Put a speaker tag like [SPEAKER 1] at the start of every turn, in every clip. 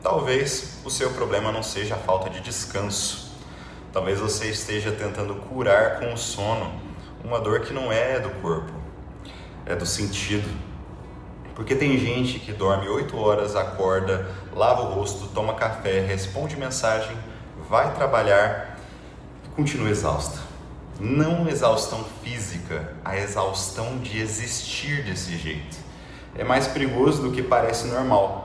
[SPEAKER 1] Talvez o seu problema não seja a falta de descanso. Talvez você esteja tentando curar com o sono uma dor que não é do corpo, é do sentido. Porque tem gente que dorme 8 horas, acorda, lava o rosto, toma café, responde mensagem, vai trabalhar e continua exausta. Não exaustão física, a exaustão de existir desse jeito. É mais perigoso do que parece normal.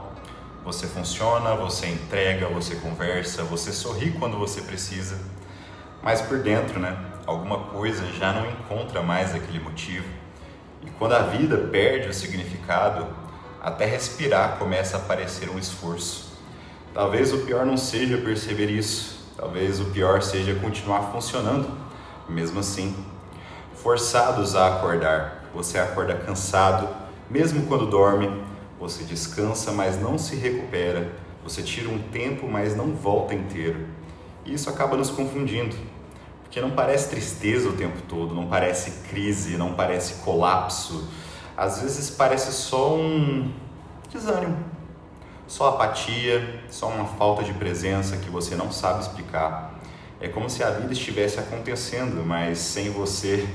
[SPEAKER 1] Você funciona, você entrega, você conversa, você sorri quando você precisa, mas por dentro, alguma coisa já não encontra mais aquele motivo. E quando a vida perde o significado, até respirar começa a parecer um esforço. Talvez o pior não seja perceber isso, talvez o pior seja continuar funcionando, mesmo assim. Forçados a acordar, você acorda cansado, mesmo quando dorme. Você descansa, mas não se recupera. Você tira um tempo, mas não volta inteiro. E isso acaba nos confundindo, porque não parece tristeza o tempo todo, não parece crise, não parece colapso. Às vezes parece só um desânimo, só apatia, só uma falta de presença que você não sabe explicar. É como se a vida estivesse acontecendo, mas sem você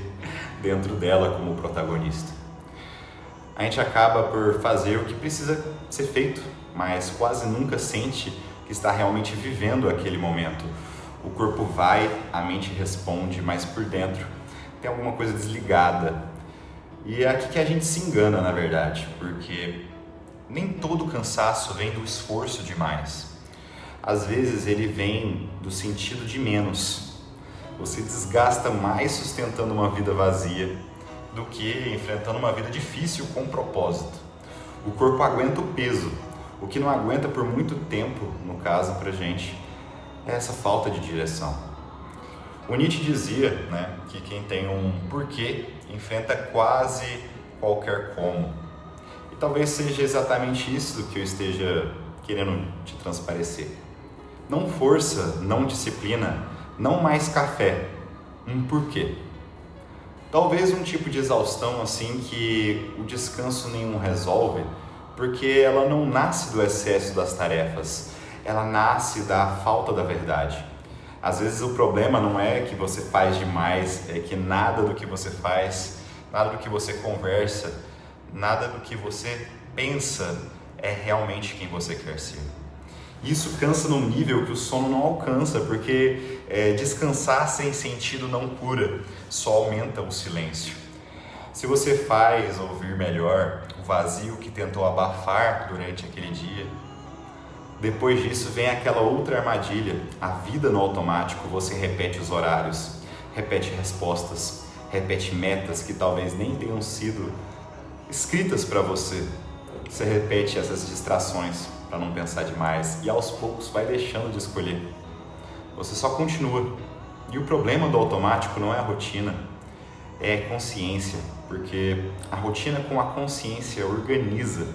[SPEAKER 1] dentro dela como protagonista. A gente acaba por fazer o que precisa ser feito, mas quase nunca sente que está realmente vivendo aquele momento. O corpo vai, a mente responde, mas por dentro tem alguma coisa desligada. E é aqui que a gente se engana, na verdade, porque nem todo cansaço vem do esforço demais. Às vezes ele vem do sentido de menos. Você desgasta mais sustentando uma vida vazia do que enfrentando uma vida difícil com propósito. O corpo aguenta o peso. O que não aguenta por muito tempo, no caso pra gente, é essa falta de direção. O Nietzsche dizia, que quem tem um porquê enfrenta quase qualquer como. E talvez seja exatamente isso que eu esteja querendo te transparecer. Não força, não disciplina, não mais café. Um porquê. Talvez um tipo de exaustão assim que o descanso nenhum resolve, porque ela não nasce do excesso das tarefas, ela nasce da falta da verdade. Às vezes o problema não é que você faz demais, é que nada do que você faz, nada do que você conversa, nada do que você pensa é realmente quem você quer ser. Isso cansa num nível que o sono não alcança, porque descansar sem sentido não cura, só aumenta o silêncio. Se você faz ouvir melhor o vazio que tentou abafar durante aquele dia, depois disso vem aquela outra armadilha, a vida no automático. Você repete os horários, repete respostas, repete metas que talvez nem tenham sido escritas para você. Você repete essas distrações para não pensar demais e aos poucos vai deixando de escolher. Você só continua. E o problema do automático não é a rotina, é consciência, porque a rotina com a consciência organiza,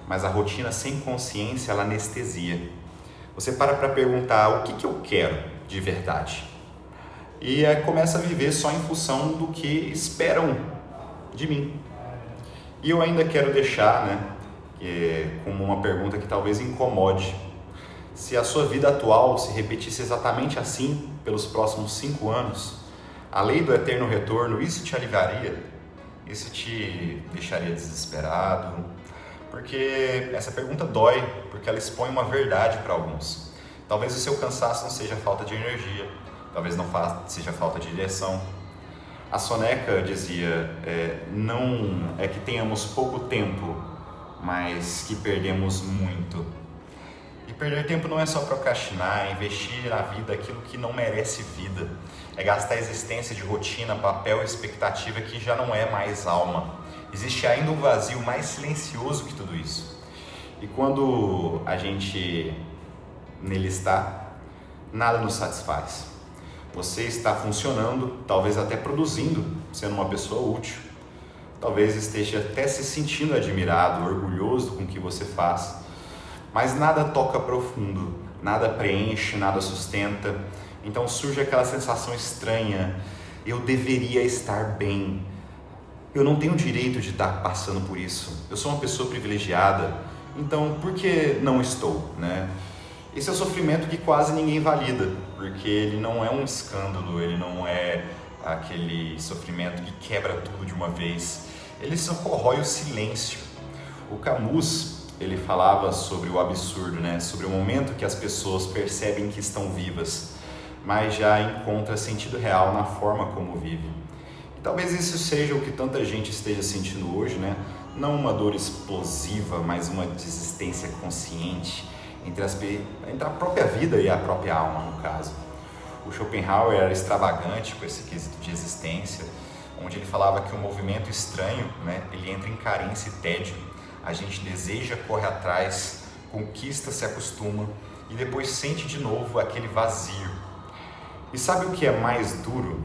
[SPEAKER 1] mas a rotina sem consciência ela anestesia. Você para perguntar o que eu quero de verdade e aí começa a viver só em função do que esperam de mim. E eu ainda quero deixar, como uma pergunta que talvez incomode. Se a sua vida atual se repetisse exatamente assim pelos próximos 5 anos, a lei do eterno retorno, isso te aliviaria? Isso te deixaria desesperado? Porque essa pergunta dói, porque ela expõe uma verdade para alguns. Talvez o seu cansaço não seja falta de energia, talvez não seja falta de direção. A Soneca dizia, não é que tenhamos pouco tempo, mas que perdemos muito. E perder tempo não é só procrastinar, é investir na vida aquilo que não merece vida. É gastar a existência de rotina, papel e expectativa que já não é mais alma. Existe ainda um vazio mais silencioso que tudo isso. E quando a gente nele está, nada nos satisfaz. Você está funcionando, talvez até produzindo, sendo uma pessoa útil. Talvez esteja até se sentindo admirado, orgulhoso com o que você faz. Mas nada toca profundo, nada preenche, nada sustenta. Então surge aquela sensação estranha, eu deveria estar bem. Eu não tenho direito de estar passando por isso. Eu sou uma pessoa privilegiada, Então, por que não estou, né? Esse é o sofrimento que quase ninguém valida, porque ele não é um escândalo, ele não é aquele sofrimento que quebra tudo de uma vez. Ele só corrói o silêncio. O Camus, ele falava sobre o absurdo, né? Sobre o momento que as pessoas percebem que estão vivas, mas já encontra sentido real na forma como vivem. E talvez isso seja o que tanta gente esteja sentindo hoje, né? Não uma dor explosiva, mas uma desistência consciente entre a própria vida e a própria alma, no caso. O Schopenhauer era extravagante com esse quesito de existência, onde ele falava que o movimento estranho, né, ele entra em carência e tédio. A gente deseja, corre atrás, conquista, se acostuma e depois sente de novo aquele vazio. E sabe o que é mais duro?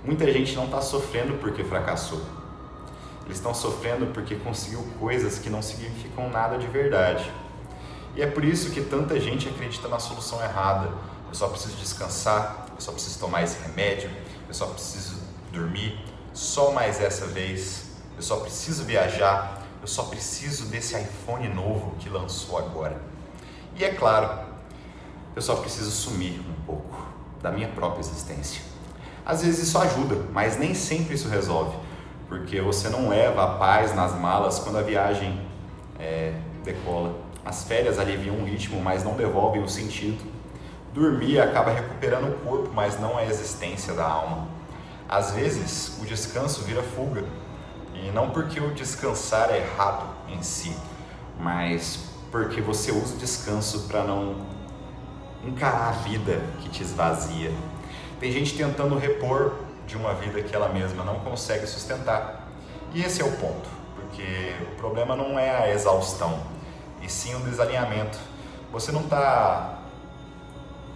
[SPEAKER 1] Muita gente não está sofrendo porque fracassou. Eles estão sofrendo porque conseguiu coisas que não significam nada de verdade. E é por isso que tanta gente acredita na solução errada. Eu só preciso descansar, eu só preciso tomar esse remédio, eu só preciso dormir só mais essa vez, eu só preciso viajar, eu só preciso desse iPhone novo que lançou agora. E é claro, eu só preciso sumir um pouco da minha própria existência. Às vezes isso ajuda, mas nem sempre isso resolve, porque você não leva a paz nas malas quando a viagem decola. As férias aliviam o ritmo, mas não devolvem o sentido. Dormir acaba recuperando o corpo, mas não a existência da alma. Às vezes, o descanso vira fuga. E não porque o descansar é errado em si, mas porque você usa o descanso para não encarar a vida que te esvazia. Tem gente tentando repor de uma vida que ela mesma não consegue sustentar. E esse é o ponto, porque o problema não é a exaustão, e sim o desalinhamento. Você não está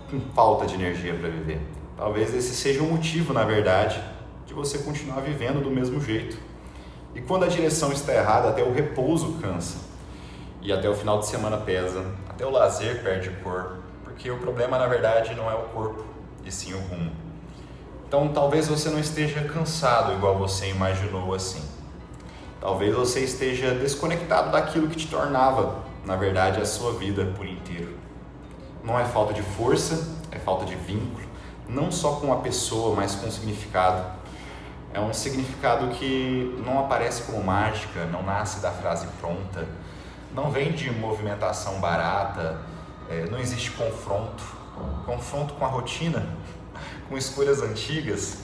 [SPEAKER 1] com falta de energia para viver. Talvez esse seja o motivo, na verdade, de você continuar vivendo do mesmo jeito. E quando a direção está errada, até o repouso cansa. E até o final de semana pesa, até o lazer perde cor, porque o problema, na verdade, não é o corpo, e sim o rumo. Então, talvez você não esteja cansado igual você imaginou assim. Talvez você esteja desconectado daquilo que te tornava, na verdade, a sua vida por inteiro. Não é falta de força, é falta de vínculo, não só com a pessoa, mas com o significado. É um significado que não aparece como mágica, não nasce da frase pronta, não vem de movimentação barata, não existe confronto com a rotina, com escolhas antigas.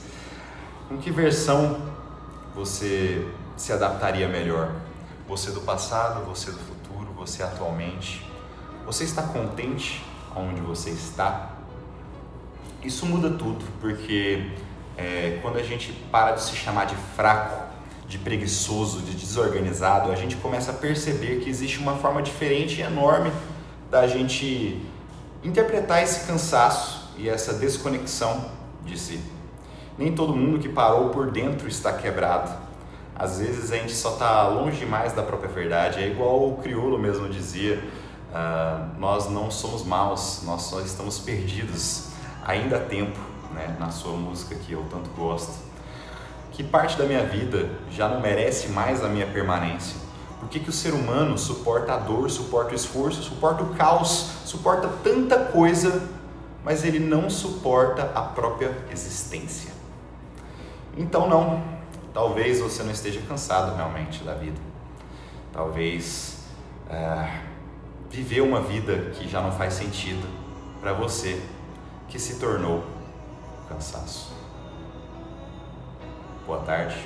[SPEAKER 1] Com que versão você se adaptaria melhor? Você do passado, você do futuro, você atualmente? Você está contente onde você está? Isso muda tudo, porque quando a gente para de se chamar de fraco, de preguiçoso, de desorganizado, a gente começa a perceber que existe uma forma diferente e enorme da gente interpretar esse cansaço e essa desconexão de si. Nem todo mundo que parou por dentro está quebrado. Às vezes a gente só está longe demais da própria verdade. É igual o Criolo mesmo dizia, nós não somos maus, nós só estamos perdidos. Ainda há tempo, né, na sua música que eu tanto gosto. Que parte da minha vida já não merece mais a minha permanência? Por que o ser humano suporta a dor, suporta o esforço, suporta o caos, suporta tanta coisa, mas ele não suporta a própria existência? Então não, talvez você não esteja cansado realmente da vida. Talvez viver uma vida que já não faz sentido para você, que se tornou cansaço. Boa tarde.